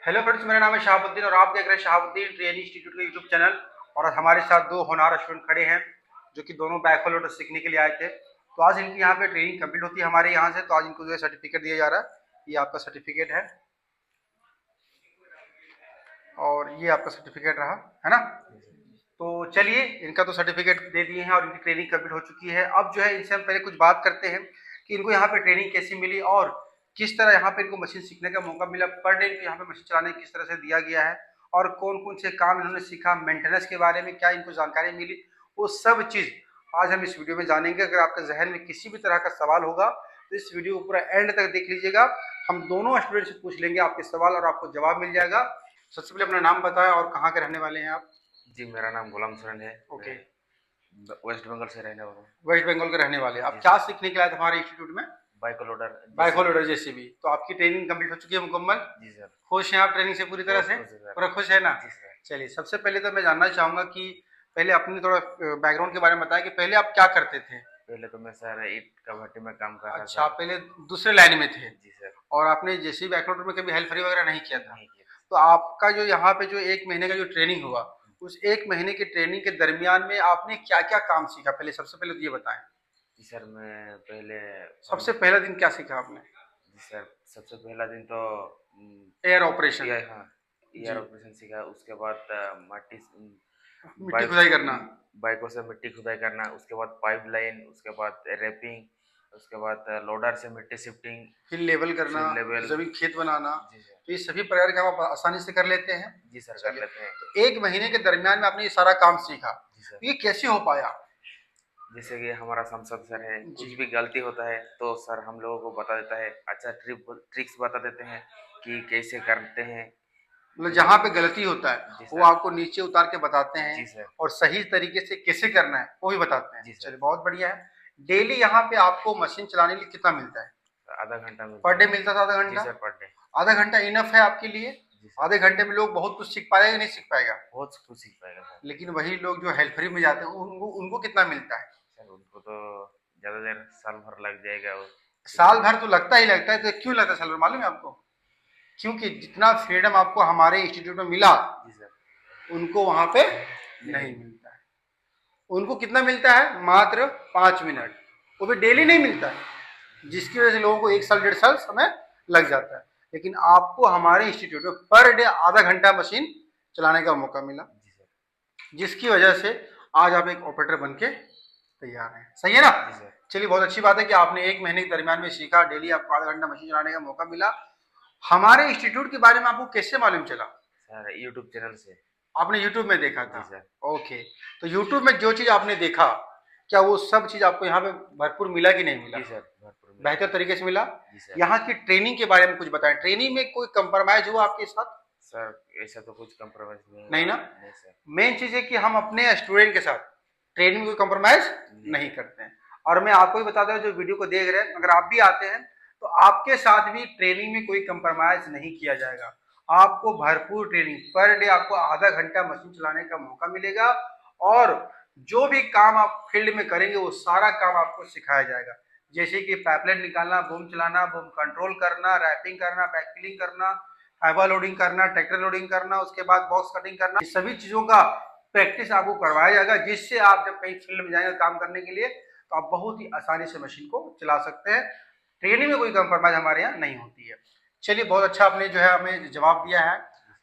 Hello friends, मेरा नाम है शहाबुद्दीन और आप देख रहे हैं शहाबुद्दीन ट्रेनिंग इंस्टीट्यूट का यूट्यूब चैनल। और हमारे साथ दो होनहार स्टूडेंट खड़े हैं जो कि दोनों बैकहो लोडर सीखने के लिए आए थे। तो आज इनकी यहाँ पे ट्रेनिंग कंप्लीट होती है हमारे यहाँ से। तो आज इनको जो है सर्टिफिकेट दिया जा रहा है। ये आपका सर्टिफिकेट है और ये आपका सर्टिफिकेट रहा है ना। तो चलिए, इनका तो सर्टिफिकेट दे दिए हैं और इनकी ट्रेनिंग कंप्लीट हो चुकी है। अब जो है इनसे हम पहले कुछ बात करते हैं कि इनको यहाँ पे ट्रेनिंग कैसी मिली और किस तरह यहाँ पे इनको मशीन सीखने का मौका मिला। पर डे इनको यहाँ पे मशीन चलाने किस तरह से दिया गया है और कौन कौन से काम इन्होंने सीखा, मेंटेनेंस के बारे में क्या इनको जानकारी मिली, वो सब चीज़ आज हम इस वीडियो में जानेंगे। अगर आपके जहन में किसी भी तरह का सवाल होगा तो इस वीडियो को पूरा एंड तक देख लीजिएगा। हम दोनों स्टूडेंट से पूछ लेंगे आपके सवाल और आपको जवाब मिल जाएगा। सबसे पहले अपना नाम बताएं और कहाँ के रहने वाले हैं आप। जी, मेरा नाम गुलाम सरन है। ओके, वेस्ट बंगाल से रहने वाला हूँ। वेस्ट बंगाल के रहने वाले। आप क्या सीखने के लिए आए थे हमारे इंस्टीट्यूट में? बाइको लोडर जेसीबी। तो आपकी ट्रेनिंग कंप्लीट हो चुकी है मुकम्मल? जी सर। खुश हैं आप ट्रेनिंग से पूरी तरह से? पूरा खुश है ना? जी सर। चलिए, सबसे पहले तो मैं जानना चाहूंगा कि पहले अपनी थोड़ा बैकग्राउंड के बारे में बताएं कि पहले आप क्या करते थे। पहले तो मैं सर ईट का भट्टी में काम कर रहा था। अच्छा, आप पहले दूसरे लाइन में थे? जी सर। और आपने जेसीबी बैक लोडर में कभी हेल्प फ्री वगैरह नहीं किया था? नहीं किया। तो आपका जो यहाँ पे जो 1 महीने का जो ट्रेनिंग हुआ, उस 1 महीने की ट्रेनिंग के दरमियान में आपने क्या क्या काम सीखा? पहले सबसे पहले तो ये बताएं। जी सर, मैं पहले सबसे पहला दिन क्या सीखा आपने? जी सर, सबसे पहला दिन तो एयर ऑपरेशन। हाँ, एयर ऑपरेशन सीखा। उसके बाद मिट्टी खुदाई करना, बाइकों से मिट्टी खुदाई करना। उसके बाद पाइप लाइन, उसके बाद रैपिंग, उसके बाद लोडर से मिट्टी शिफ्टिंग, फिर लेवल करना, जमीन खेत बनाना। तो ये सभी प्रकार के काम आप आसानी से कर लेते हैं? जी सर, कर लेते हैं। तो 1 महीने के दरमियान में आपने ये सारा काम सीखा। ये कैसे हो पाया? जैसे कि हमारा संसद सर है, कुछ भी गलती होता है तो सर हम लोगों को बता देता है। अच्छा ट्रिक्स बता देते हैं कि कैसे करते हैं। मतलब जहाँ पे गलती होता है वो आपको नीचे उतार के बताते हैं। जी सर। और सही तरीके से कैसे करना है वो भी बताते हैं। जी सर। चलिए, बहुत बढ़िया है। डेली यहाँ पे आपको मशीन चलाने के लिए कितना मिलता है? आधा घंटा पर डे मिलता था? आधा घंटा? जी सर, पर डे। आधा घंटा इनफ है आपके लिए? आधे घंटे में लोग बहुत कुछ सीख पाएगा, नहीं सीख पाएगा? बहुत कुछ सीख पाएगा सर। लेकिन वही लोग जो हेल्प फ्री में जाते हैं उनको कितना मिलता है? सर उनको तो ज्यादा देर साल भर लग जाएगा। साल भर तो लगता ही लगता है। तो क्यों लगता है साल भर, मालूम है आपको? क्योंकि जितना फ्रीडम आपको हमारे इंस्टीट्यूट में मिला उनको वहां पे नहीं मिलता है। उनको कितना मिलता है? मात्र 5 मिनट, वो भी डेली नहीं मिलता है, जिसकी वजह से लोगों को 1 साल 1.5 साल समय लग जाता है। लेकिन आपको हमारे इंस्टीट्यूट में पर डे आधा घंटा मशीन चलाने का मौका मिला, जिसकी वजह से आज आप एक ऑपरेटर बन के तैयार हैं। सही है ना? चलिए, बहुत अच्छी बात है कि आपने 1 महीने के दरमियान में सीखा, डेली आपको आधा घंटा मशीन चलाने का मौका मिला। हमारे इंस्टीट्यूट के बारे में आपको कैसे मालूम चला? सर यूट्यूब चैनल से। आपने यूट्यूब में देखा था? सर। ओके, तो यूट्यूब में जो चीज आपने देखा, क्या वो सब चीज आपको यहाँ पे भरपूर मिला कि नहीं मिला? जी सर, भरपूर मिला। बेहतर तरीके से मिला? जी सर। यहाँ की ट्रेनिंग के बारे में कुछ बताएं। ट्रेनिंग में कोई कंप्रोमाइज हुआ आपके साथ? सर ऐसा तो कुछ कंप्रोमाइज नहीं ना? नहीं सर। मेन चीज है कि हम अपने स्टूडेंट के साथ ट्रेनिंग में कोई कंप्रोमाइज नहीं करते हैं। और मैं आपको भी बता दूं, जो वीडियो को देख रहे हैं, अगर आप भी आते हैं तो आपके साथ भी ट्रेनिंग में कोई कंप्रोमाइज नहीं किया जाएगा। आपको भरपूर ट्रेनिंग, पर डे आपको आधा घंटा मशीन चलाने का मौका मिलेगा और जो भी काम आप फील्ड में करेंगे वो सारा काम आपको सिखाया जाएगा। जैसे कि पाइपलाइन निकालना, बूम चलाना, बूम कंट्रोल करना, रैपिंग करना, बैकफिलिंग करना, फाइबर लोडिंग करना, ट्रैक्टर लोडिंग करना, उसके बाद बॉक्स कटिंग करना, ये सभी चीजों का प्रैक्टिस आपको करवाया जाएगा, जिससे आप जब कहीं फील्ड में जाएंगे काम करने के लिए तो आप बहुत ही आसानी से मशीन को चला सकते हैं। ट्रेनिंग में कोई कंप्रोमाइज हमारे यहाँ नहीं होती है। चलिए, बहुत अच्छा आपने जो है हमें जवाब दिया है,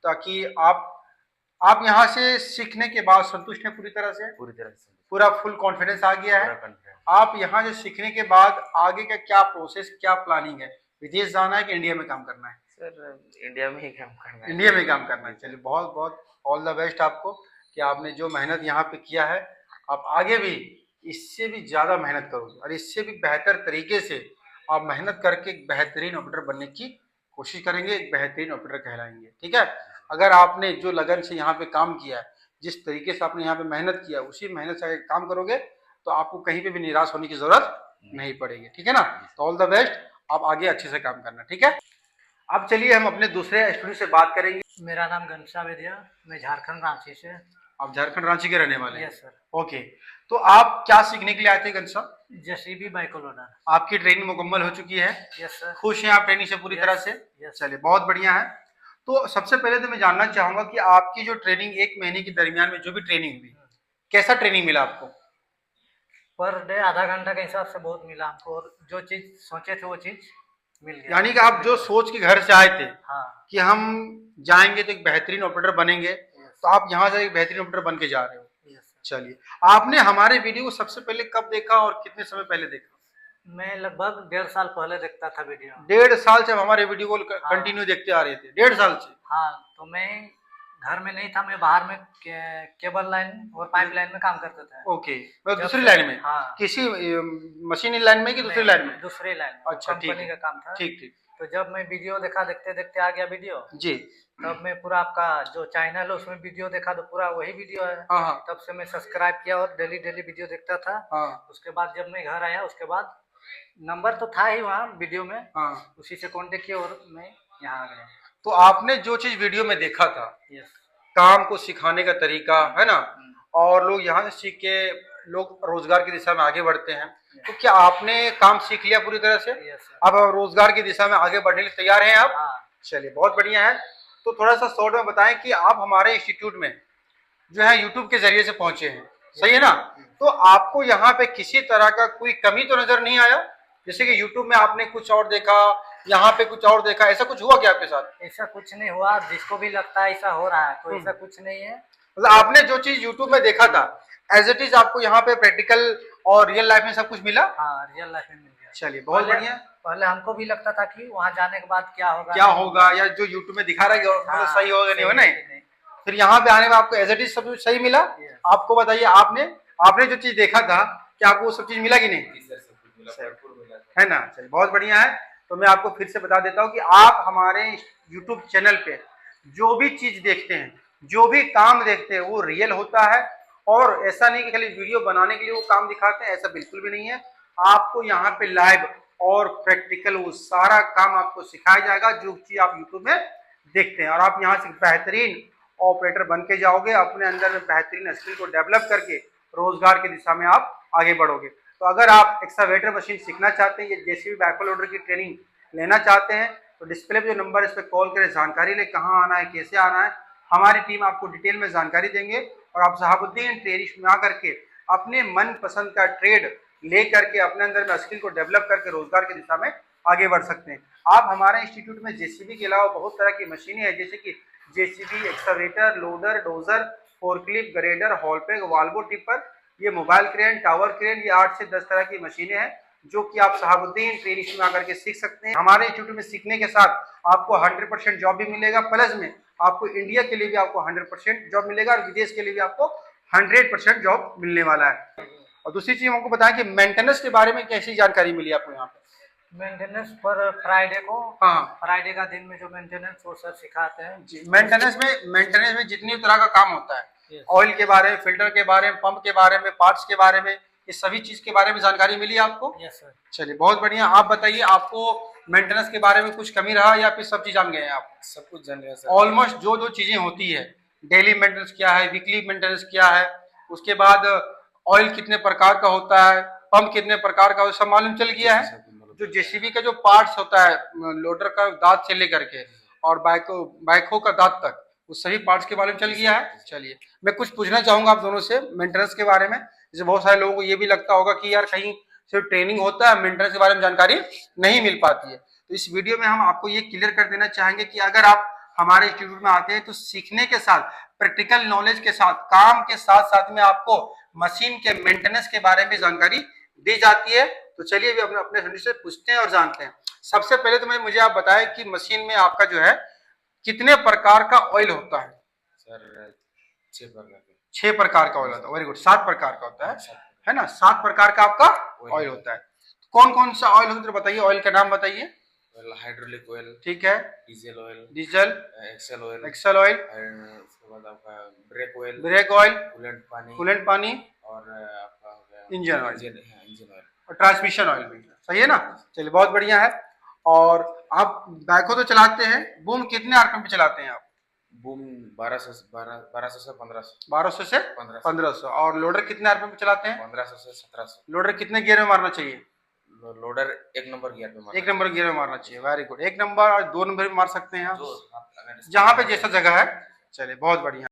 ताकि आप यहाँ से सीखने के बाद संतुष्ट हैं पूरी तरह से? पूरी तरह से, पूरा फुल कॉन्फिडेंस आ गया है? आप यहाँ से सीखने के बाद आगे का क्या प्रोसेस, क्या प्लानिंग है? विदेश जाना है कि इंडिया में काम करना है? सर इंडिया में ही काम करना है। इंडिया में काम करना है। चलिए, बहुत बहुत ऑल द बेस्ट आपको कि आपने जो मेहनत यहाँ पे किया है, आप आगे भी इससे भी ज़्यादा मेहनत करोगे और इससे भी बेहतर तरीके से आप मेहनत करके एक बेहतरीन ऑपरेटर बनने की कोशिश करेंगे, एक बेहतरीन ऑपरेटर कहलाएंगे। ठीक है? अगर आपने जो लगन से यहाँ पे काम किया है, जिस तरीके से आपने यहाँ पे मेहनत किया, उसी मेहनत से अगर काम करोगे तो आपको कहीं पे भी निराश होने की जरूरत नहीं पड़ेगी। ठीक है ना? तो ऑल द बेस्ट, आप आगे अच्छे से काम करना। ठीक है? अब चलिए हम अपने दूसरे स्टूडेंट से बात करेंगे। मेरा नाम घनश्याम वेदिया, मैं झारखंड रांची से। आप झारखंड रांची के रहने वाले हैं? Yes sir. ओके, तो आप क्या सीखने के लिए आए थे घनश्याम? जेसीबी बाइको लोडर। आपकी ट्रेनिंग मुकम्मल हो चुकी है? Yes sir. खुश हैं आप ट्रेनिंग से पूरी तरह से? यस। चलिए, बहुत बढ़िया है। तो सबसे पहले तो मैं जानना चाहूंगा कि आपकी जो ट्रेनिंग 1 महीने के दरमियान में जो भी ट्रेनिंग हुई, कैसा ट्रेनिंग मिला आपको? पर डे आधा घंटा के हिसाब से बहुत मिला हमको, और जो चीज़ सोचे थे वो चीज़ मिल गया। यानी कि आप जो सोच के घर से आए थे हाँ। कि हम जाएंगे तो एक बेहतरीन ऑपरेटर बनेंगे, तो आप यहाँ से एक बेहतरीन ऑपरेटर बन के जा रहे हो। Yes sir. चलिए, आपने हमारे वीडियो को सबसे पहले कब देखा और कितने समय पहले देखा? मैं लगभग 1.5 साल पहले देखता था वीडियो। 1.5 साल से हम हमारे वीडियो को हाँ। कंटिन्यू देखते आ रहे थे? 1.5 साल से? हाँ, तो मैं घर में नहीं था, मैं बाहर में केबल लाइन और पाइप लाइन में काम करता था। ओके, मतलब जब दूसरी से- लाइन में? हाँ। किसी मशीनी लाइन में कि दूसरी लाइन में? दूसरी लाइन में, अच्छा, ठीक कंपनी है। का काम था। ठीक ठीक तो जब मैं वीडियो देखा, देखते देखते आ गया वीडियो, जी। तब मैं पूरा आपका जो चैनल है उसमें वीडियो देखा, तो पूरा वही वीडियो है। हाँ हाँ तब से मैं सब्सक्राइब किया और डेली डेली वीडियो देखता था। हाँ उसके बाद जब मैं घर आया, उसके बाद नंबर तो था ही वहाँ वीडियो में, हाँ। उसी से कांटेक्ट किया और मैं यहाँ आ गया। तो आपने जो चीज वीडियो में देखा था, यस। काम को सिखाने का तरीका है ना, और लोग यहाँ से सीख के लोग रोजगार की दिशा में आगे बढ़ते हैं, तो क्या आपने काम सीख लिया पूरी तरह से? Yes sir. अब रोजगार की दिशा में आगे बढ़ने के लिए तैयार हैं आप? हाँ। चलिए, बहुत बढ़िया है। तो थोड़ा सा शॉर्ट में बताएं कि आप हमारे इंस्टीट्यूट में जो है यूट्यूब के जरिए से पहुंचे हैं, सही है ना? तो आपको यहाँ पे किसी तरह का कोई कमी तो नजर नहीं आया? जैसे कि यूट्यूब में आपने कुछ और देखा, यहाँ पे कुछ और देखा, ऐसा कुछ हुआ क्या आपके साथ? ऐसा कुछ नहीं हुआ, जिसको भी लगता है ऐसा हो रहा है, तो ऐसा कुछ नहीं है। मतलब आपने जो चीज यूट्यूब में देखा था एज इट इज आपको यहाँ पे प्रैक्टिकल और रियल लाइफ में सब कुछ मिला? हाँ, रियल लाइफ में मिल गया। चलिए, बहुत पहले- बढ़िया। पहले हमको भी लगता था कि वहाँ जाने के बाद क्या होगा, क्या होगा, या जो यूट्यूब में दिखा रहा है मतलब हाँ, सही होगा नहीं होगा, सही नहीं? फिर यहाँ पे आने में आपको एज इट इज सब कुछ सही मिला? Yes. आपको बताइए, आपने जो चीज देखा था, क्या आपको वो सब चीज मिला कि नहीं? है ना? चलिए, बहुत बढ़िया है। तो मैं आपको फिर से बता देता हूँ कि आप हमारे यूट्यूब चैनल पे जो भी चीज देखते हैं, जो भी काम देखते हैं, वो रियल होता है। और ऐसा नहीं कि खाली वीडियो बनाने के लिए वो काम दिखाते हैं, ऐसा बिल्कुल भी नहीं है। आपको यहाँ पे लाइव और प्रैक्टिकल वो सारा काम आपको सिखाया जाएगा जो चीज आप यूट्यूब में देखते हैं, और आप यहाँ से बेहतरीन ऑपरेटर बन के जाओगे, अपने अंदर में बेहतरीन स्किल को डेवलप करके रोजगार की दिशा में आप आगे बढ़ोगे। तो अगर आप एक्सकावेटर मशीन सीखना चाहते हैं या जेसीबी बैकहोल लोडर की ट्रेनिंग लेना चाहते हैं, तो डिस्प्ले पे जो नंबर है इस पर कॉल करें, जानकारी ले कहाँ आना है, कैसे आना है। हमारी टीम आपको डिटेल में जानकारी देंगे, और आप शहाबुद्दीन ट्रेडिश में आकर के अपने मन पसंद का ट्रेड ले करके अपने अंदर में स्किल को डेवलप करके रोजगार की दिशा में आगे बढ़ सकते हैं। आप हमारे इंस्टीट्यूट में जेसीबी के अलावा बहुत तरह की मशीनें हैं, जैसे कि JCB, excavator, loader, dozer, forklift, grader, haul pack, Volvo tipper, ये मोबाइल क्रेन, टावर क्रेन, ये 8 से 10 तरह की मशीनें हैं जो कि आप शहाबुद्दीन ट्रेनिश में आकर के सीख सकते हैं। हमारे इंस्टीट्यूट में सीखने के साथ आपको 100% जॉब भी मिलेगा, प्लस में आपको इंडिया के लिए भी आपको 100% जॉब मिलेगा, और विदेश के लिए भी आपको 100% जॉब मिलने वाला है। और दूसरी चीज हमको बताएं कि मेंटेनेंस के बारे में कैसी जानकारी मिली आपको यहाँ पे? मेंटेनेंस पर फ्राइडे को, हाँ, फ्राइडे का दिन में जो मेंटेनेंस वो सर सिखाते हैं जी। मेंटेनेंस में जितनी तरह का काम होता है, Yes. ऑयल के बारे में, फिल्टर के बारे में, पंप के बारे में, पार्ट्स के बारे में, ये सभी चीज के बारे में जानकारी मिली आपको? Yes sir. चलिए, बहुत बढ़िया। आप बताइए, आपको मेंटेनेंस के बारे में कुछ कमी रहा या फिर सब चीज जान गए हैं आप? सब कुछ जान रहे हैं सर। ऑलमोस्ट जो जो चीजें होती है, डेली मेंटेनेंस क्या है, वीकली मेंटेनेंस क्या है, उसके बाद ऑयल कितने प्रकार का होता है, पंप कितने प्रकार का, सब मालूम चल गया है। जो जेसीबी का जो पार्ट्स होता है, लोडर का दांत से लेकर के और बैकहो का दांत तक, वो सभी पार्ट्स के बारे में चल गया है। चलिए, मैं कुछ पूछना चाहूंगा आप दोनों से मेंटेनेंस के बारे में। जैसे बहुत सारे लोगों को ये भी लगता होगा कि यार कहीं सिर्फ ट्रेनिंग होता है, मेंटेनेंस के बारे में जानकारी नहीं मिल पाती है। तो इस वीडियो में हम आपको ये क्लियर कर देना चाहेंगे कि अगर आप हमारे इंस्टीट्यूट में आते हैं तो सीखने के साथ, प्रैक्टिकल नॉलेज के साथ, काम के साथ साथ में आपको मशीन के मेंटेनेंस के बारे में जानकारी दी जाती है। तो चलिए अभी अपने स्टूडेंट से पूछते हैं और जानते हैं। सबसे पहले तो मुझे आप बताएं कि मशीन में आपका जो है कितने प्रकार का ऑयल होता है? सर 6 प्रकार के। 6 प्रकार का ऑयल होता है। वेरी गुड, 7 प्रकार का होता है ना? 7 प्रकार का आपका ऑयल होता है। कौन कौन सा ऑयल होता है बताइए, ऑयल का नाम बताइए। हाइड्रोलिक ऑयल, ठीक है, डीजल ऑयल, एक्सेल ऑयल, उसके बाद आपका ब्रेक ऑयल, कूलेंट पानी, और आपका हो गया इंजन ऑयल, इंजन ऑयल और ट्रांसमिशन ऑयल भी। सही है ना? चलिए, बहुत बढ़िया है। और आप बैकहो तो चलाते हैं, बूम कितने आरपीएम पे चलाते हैं आप? बूम 1200 से 1500। 1200 से 1500। और लोडर कितने आरपीएम पे चलाते हैं? 1500 से 1700। लोडर कितने गियर में मारना चाहिए? लोडर एक नंबर गियर पे मारना एक नंबर गियर में मारना चाहिए। वेरी गुड, 1 नंबर और 2 नंबर भी मार सकते हैं आप, जो अगर जहाँ पे जैसा जगह है। चलिए बहुत बढ़िया।